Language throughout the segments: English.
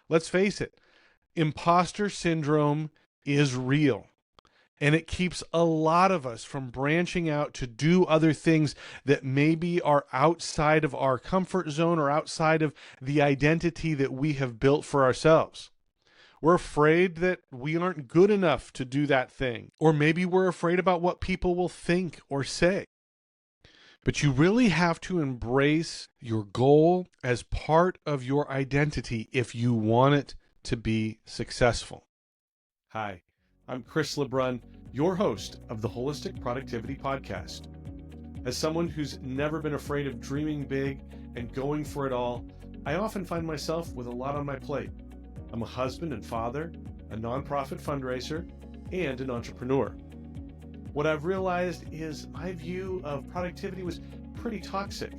let's face it, imposter syndrome is real. And it keeps a lot of us from branching out to do other things that maybe are outside of our comfort zone or outside of the identity that we have built for ourselves. We're afraid that we aren't good enough to do that thing. Or maybe we're afraid about what people will think or say. But you really have to embrace your goal as part of your identity if you want it to be successful. Hi, I'm Chris LeBrun, your host of the Wholistic Productivity Podcast. As someone who's never been afraid of dreaming big and going for it all, I often find myself with a lot on my plate. I'm a husband and father, a nonprofit fundraiser, and an entrepreneur. What I've realized is my view of productivity was pretty toxic.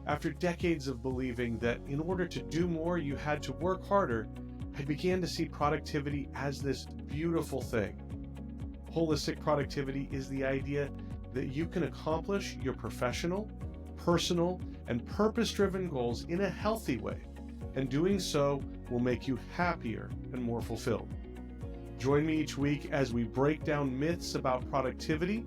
After decades of believing that in order to do more, you had to work harder, I began to see productivity as this beautiful thing. Holistic productivity is the idea that you can accomplish your professional, personal, and purpose-driven goals in a healthy way, and doing so will make you happier and more fulfilled. Join me each week as we break down myths about productivity,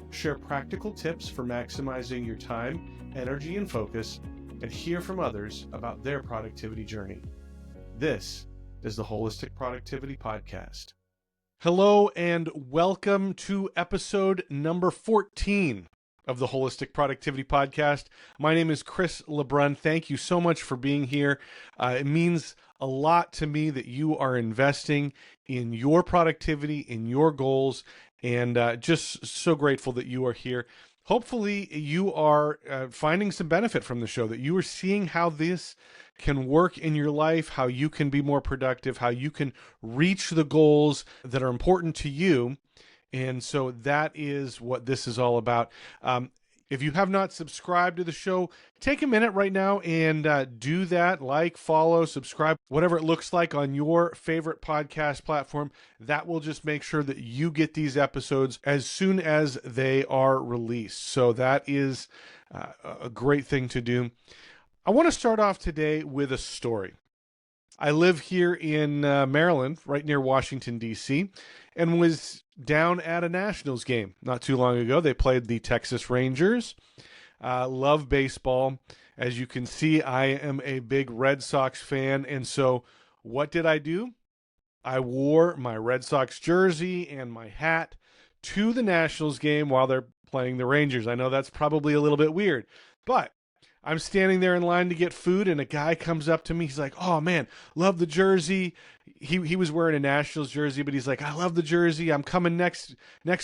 share practical tips for maximizing your time, energy, and focus, and hear from others about their productivity journey. This is the Wholistic Productivity Podcast. Hello and welcome to episode number 14 of the Wholistic Productivity Podcast. My name is Chris LeBrun. Thank you so much for being here. It means a lot to me that you are investing in your productivity, in your goals, and just so grateful that you are here. Hopefully you are finding some benefit from the show, that you are seeing how this can work in your life, how you can be more productive, how you can reach the goals that are important to you. And so that is what this is all about. If you have not subscribed to the show, take a minute right now and do that. Like, follow, subscribe, whatever it looks like on your favorite podcast platform. That will just make sure that you get these episodes as soon as they are released. So that is a great thing to do. I want to start off today with a story. I live here in Maryland, right near Washington, D.C., and was down at a Nationals game not too long ago. They played the Texas Rangers. Love baseball. As you can see, I am a big Red Sox fan, and so what did I do? I wore my Red Sox jersey and my hat to the Nationals game while they're playing the Rangers. I know that's probably a little bit weird, but I'm standing there in line to get food, and a guy comes up to me. He's like, "Oh man, love the jersey." He was wearing a Nationals jersey, but he's like, "I love the jersey. I'm coming next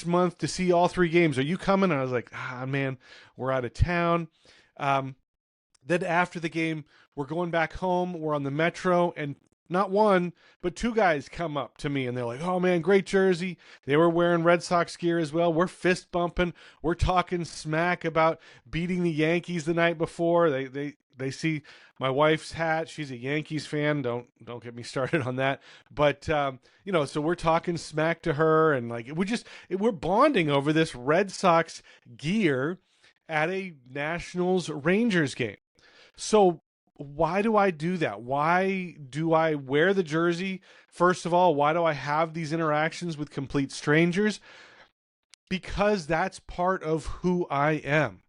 month to see all 3 games. Are you coming?" And I was like, man, we're out of town." Then after the game, we're going back home. We're on the metro, and not one, but 2 guys come up to me, and they're like, "Oh man, great jersey." They were wearing Red Sox gear as well. We're fist bumping. We're talking smack about beating the Yankees the night before. They see my wife's hat. She's a Yankees fan. Don't get me started on that. But so we're talking smack to her, and like we're bonding over this Red Sox gear at a Nationals Rangers game. So why do I do that? Why do I wear the jersey? First of all, why do I have these interactions with complete strangers? Because that's part of who I am.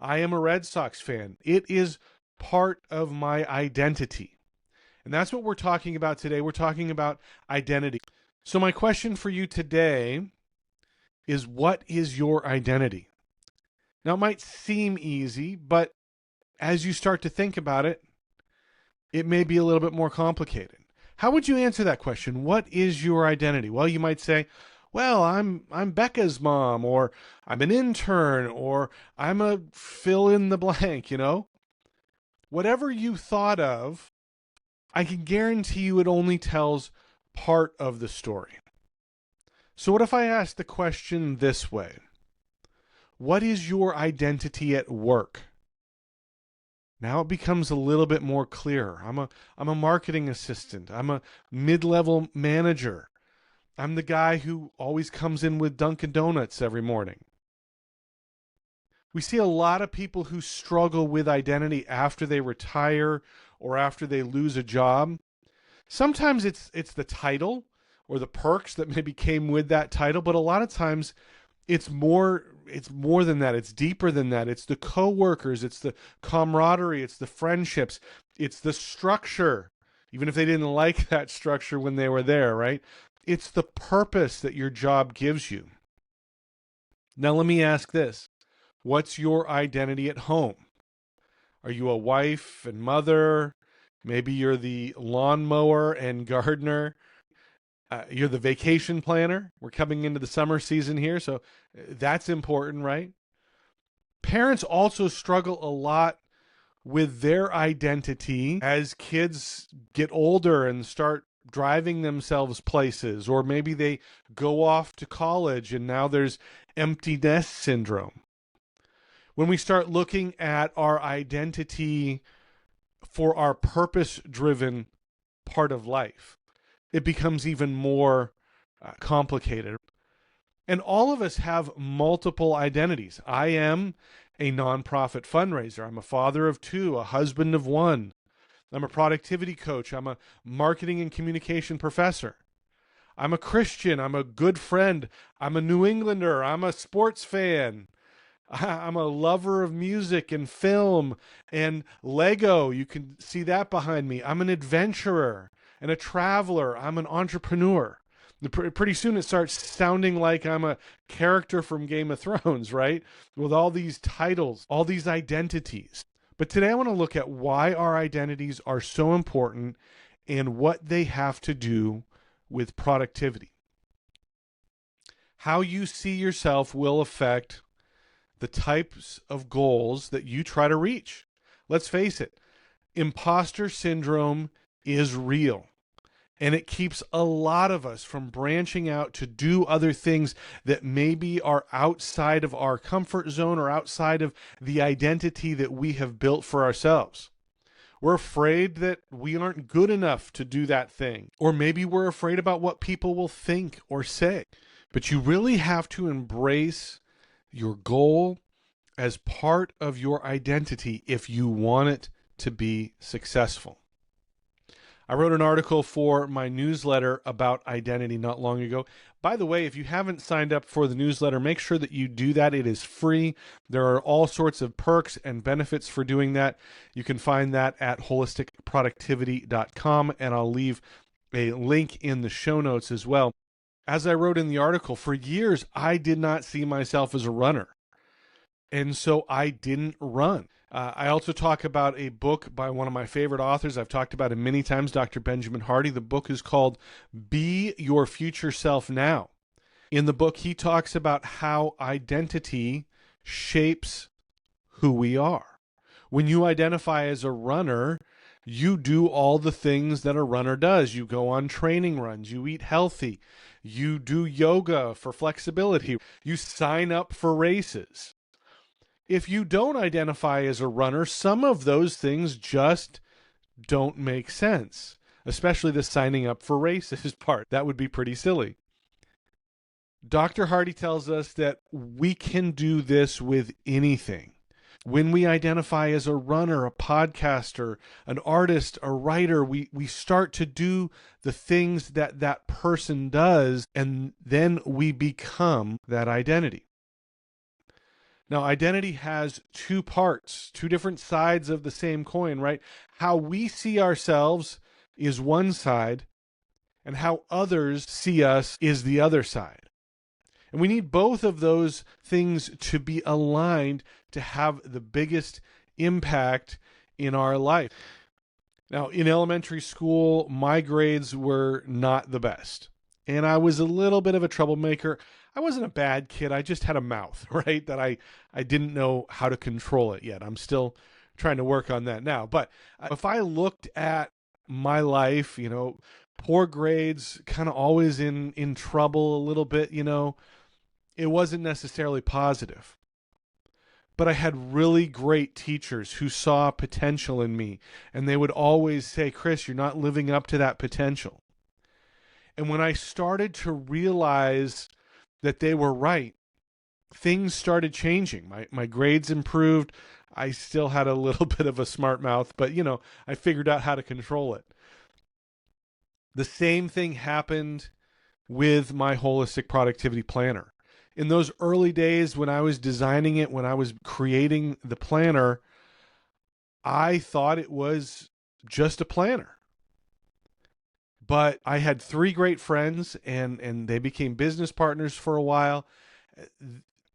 I am a Red Sox fan. It is part of my identity. And that's what we're talking about today. We're talking about identity. So my question for you today is, what is your identity? Now, it might seem easy, but as you start to think about it, it may be a little bit more complicated. How would you answer that question? What is your identity? Well, you might say, "Well, I'm Becca's mom," or "I'm an intern," or "I'm a fill in the blank," Whatever you thought of, I can guarantee you it only tells part of the story. So what if I ask the question this way? What is your identity at work? Now it becomes a little bit more clear. I'm a marketing assistant. I'm a mid-level manager. I'm the guy who always comes in with Dunkin' Donuts every morning. We see a lot of people who struggle with identity after they retire or after they lose a job. Sometimes it's the title or the perks that maybe came with that title, but a lot of times it's more than that. It's deeper than that. It's the coworkers, it's the camaraderie, it's the friendships, it's the structure. Even if they didn't like that structure when they were there, right? It's the purpose that your job gives you. Now let me ask this. What's your identity at home? Are you a wife and mother? Maybe you're the lawnmower and gardener. You're the vacation planner. We're coming into the summer season here, so that's important, right? Parents also struggle a lot with their identity as kids get older and start driving themselves places, or maybe they go off to college and now there's empty nest syndrome. When we start looking at our identity for our purpose-driven part of life, it becomes even more complicated. And all of us have multiple identities. I am a nonprofit fundraiser. I'm a father of two, a husband of one. I'm a productivity coach. I'm a marketing and communication professor. I'm a Christian. I'm a good friend. I'm a New Englander. I'm a sports fan. I'm a lover of music and film and Lego. You can see that behind me. I'm an adventurer and a traveler. I'm an entrepreneur. Pretty soon it starts sounding like I'm a character from Game of Thrones, right? With all these titles, all these identities. But today I want to look at why our identities are so important and what they have to do with productivity. How you see yourself will affect the types of goals that you try to reach. Let's face it, imposter syndrome is real. And it keeps a lot of us from branching out to do other things that maybe are outside of our comfort zone or outside of the identity that we have built for ourselves. We're afraid that we aren't good enough to do that thing. Or maybe we're afraid about what people will think or say. But you really have to embrace your goal as part of your identity if you want it to be successful. I wrote an article for my newsletter about identity not long ago. By the way, if you haven't signed up for the newsletter, make sure that you do that. It is free. There are all sorts of perks and benefits for doing that. You can find that at wholisticproductivity.com, and I'll leave a link in the show notes as well. As I wrote in the article, for years, I did not see myself as a runner. And so I didn't run. I also talk about a book by one of my favorite authors. I've talked about it many times, Dr. Benjamin Hardy. The book is called Be Your Future Self Now. In the book, he talks about how identity shapes who we are. When you identify as a runner, you do all the things that a runner does. You go on training runs, you eat healthy, you do yoga for flexibility, you sign up for races. If you don't identify as a runner, some of those things just don't make sense, especially the signing up for races part. That would be pretty silly. Dr. Hardy tells us that we can do this with anything. When we identify as a runner, a podcaster, an artist, a writer, we start to do the things that that person does, and then we become that identity. Now, identity has two parts, two different sides of the same coin, right? How we see ourselves is one side, and how others see us is the other side. And we need both of those things to be aligned to have the biggest impact in our life. Now, in elementary school, my grades were not the best. And I was a little bit of a troublemaker. I wasn't a bad kid. I just had a mouth, right? That I didn't know how to control it yet. I'm still trying to work on that now. But if I looked at my life, poor grades, kind of always in trouble a little bit, it wasn't necessarily positive. But I had really great teachers who saw potential in me. And they would always say, Chris, you're not living up to that potential. And when I started to realize that they were right, things started changing. My grades improved. I still had a little bit of a smart mouth, but I figured out how to control it. The same thing happened with my holistic productivity planner. In those early days when I was designing it, when I was creating the planner, I thought it was just a planner. But I had three great friends, and they became business partners for a while.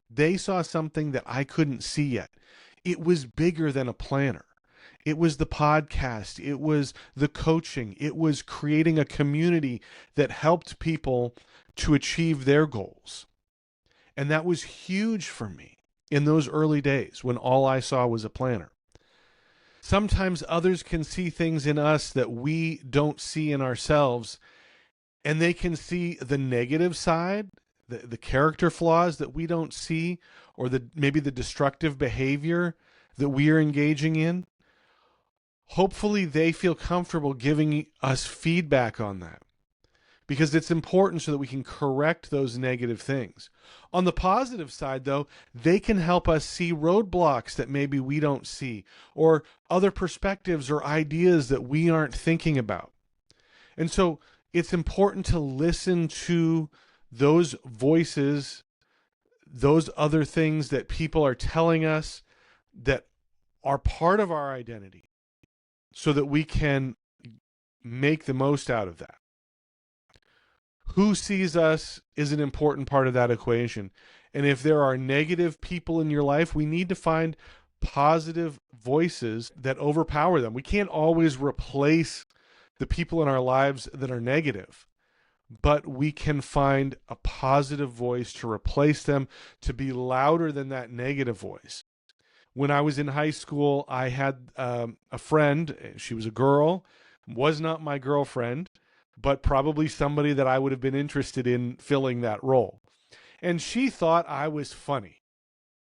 They saw something that I couldn't see yet. It was bigger than a planner. It was the podcast. It was the coaching. It was creating a community that helped people to achieve their goals. And that was huge for me in those early days when all I saw was a planner. Sometimes others can see things in us that we don't see in ourselves, and they can see the negative side, the character flaws that we don't see, or maybe the destructive behavior that we are engaging in. Hopefully they feel comfortable giving us feedback on that, because it's important so that we can correct those negative things. On the positive side, though, they can help us see roadblocks that maybe we don't see, or other perspectives or ideas that we aren't thinking about. And so it's important to listen to those voices, those other things that people are telling us that are part of our identity, so that we can make the most out of that. Who sees us is an important part of that equation. And if there are negative people in your life, we need to find positive voices that overpower them. We can't always replace the people in our lives that are negative, but we can find a positive voice to replace them, to be louder than that negative voice. When I was in high school, I had a friend. She was a girl, was not my girlfriend, but probably somebody that I would have been interested in filling that role. And she thought I was funny,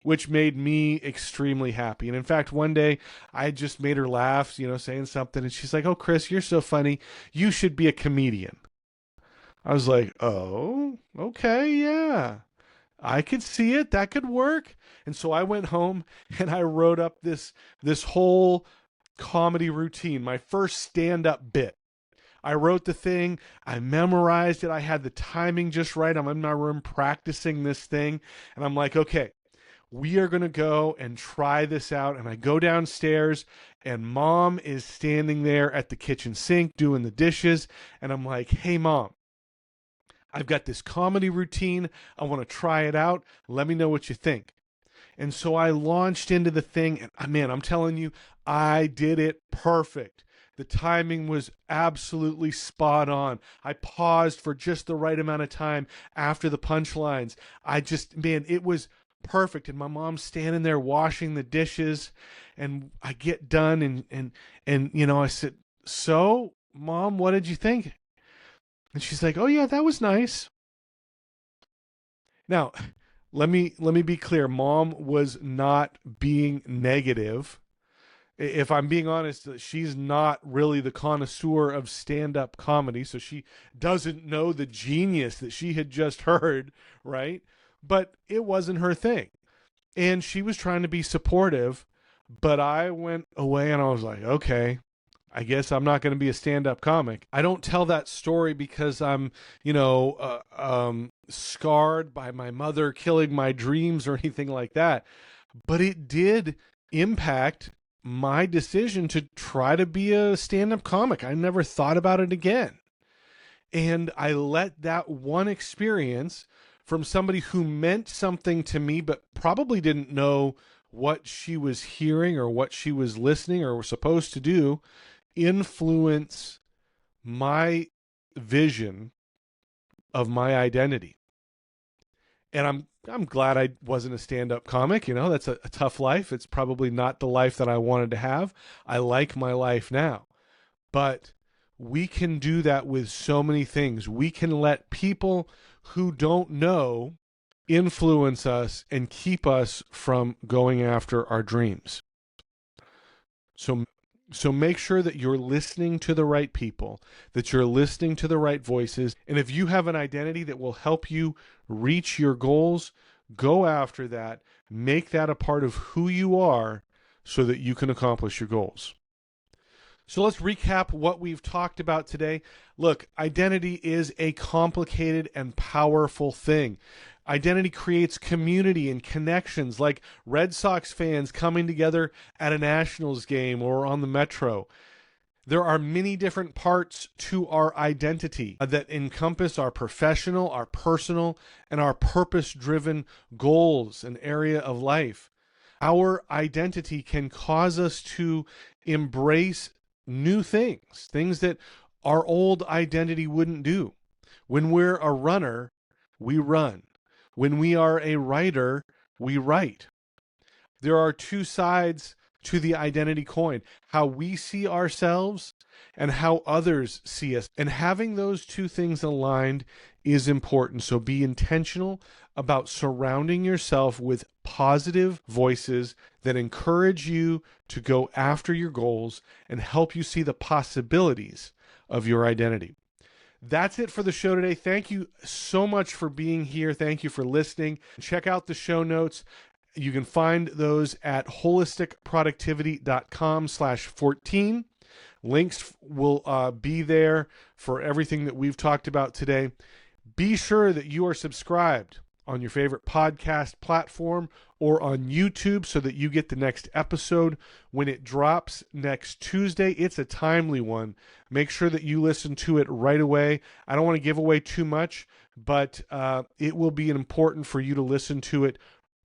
which made me extremely happy. And in fact, one day I just made her laugh, saying something. And she's like, "Oh, Chris, you're so funny. You should be a comedian." I was like, "Oh, okay, yeah. I could see it. That could work." And so I went home and I wrote up this whole comedy routine, my first stand-up bit. I wrote the thing, I memorized it, I had the timing just right. I'm in my room practicing this thing, and I'm like, okay, we are going to go and try this out. And I go downstairs, and Mom is standing there at the kitchen sink doing the dishes, and I'm like, "Hey, Mom, I've got this comedy routine. I want to try it out. Let me know what you think." And so I launched into the thing, and man, I'm telling you, I did it perfect. The timing was absolutely spot on. I paused for just the right amount of time after the punchlines. It was perfect. And my mom's standing there washing the dishes, and I get done, and I said, "So, Mom, what did you think?" And she's like, "Oh yeah, that was nice." Now, let me be clear. Mom was not being negative. If I'm being honest, she's not really the connoisseur of stand-up comedy, so she doesn't know the genius that she had just heard, right? But it wasn't her thing. And she was trying to be supportive, but I went away and I was like, okay, I guess I'm not going to be a stand-up comic. I don't tell that story because I'm, scarred by my mother killing my dreams or anything like that. But it did impact my decision to try to be a stand-up comic. I never thought about it again. And I let that one experience from somebody who meant something to me, but probably didn't know what she was hearing or what she was listening or was supposed to do, influence my vision of my identity. And I'm glad I wasn't a stand-up comic. That's a tough life. It's probably not the life that I wanted to have. I like my life now. But we can do that with so many things. We can let people who don't know influence us and keep us from going after our dreams. So make sure that you're listening to the right people, that you're listening to the right voices. And if you have an identity that will help you reach your goals, go after that. Make that a part of who you are so that you can accomplish your goals. So let's recap what we've talked about today. Look, identity is a complicated and powerful thing. Identity creates community and connections, like Red Sox fans coming together at a Nationals game or on the Metro. There are many different parts to our identity that encompass our professional, our personal, and our purpose-driven goals and area of life. Our identity can cause us to embrace new things, things that our old identity wouldn't do. When we're a runner, we run. When we are a writer, we write. There are two sides to the identity coin, how we see ourselves and how others see us. And having those two things aligned is important. So be intentional about surrounding yourself with positive voices that encourage you to go after your goals and help you see the possibilities of your identity. That's it for the show today. Thank you so much for being here. Thank you for listening. Check out the show notes. You can find those at holisticproductivity.com/14. Links will be there for everything that we've talked about today. Be sure that you are subscribed on your favorite podcast platform or on YouTube so that you get the next episode when it drops next Tuesday. It's a timely one. Make sure that you listen to it right away. I don't want to give away too much, but it will be important for you to listen to it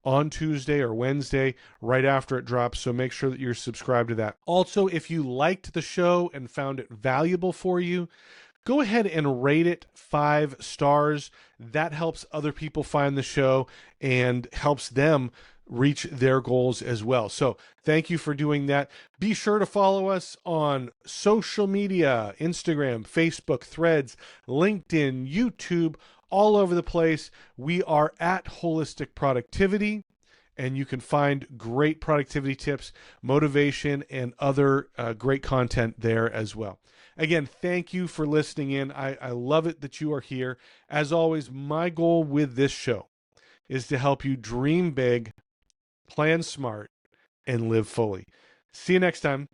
on Tuesday or Wednesday right after it drops, so make sure that you're subscribed to that. Also, if you liked the show and found it valuable for you, go ahead and rate it 5 stars. That helps other people find the show and helps them reach their goals as well. So thank you for doing that. Be sure to follow us on social media, Instagram, Facebook, Threads, LinkedIn, YouTube, all over the place. We are at Wholistic Productivity, and you can find great productivity tips, motivation, and other great content there as well. Again, thank you for listening in. I love it that you are here. As always, my goal with this show is to help you dream big, plan smart, and live fully. See you next time.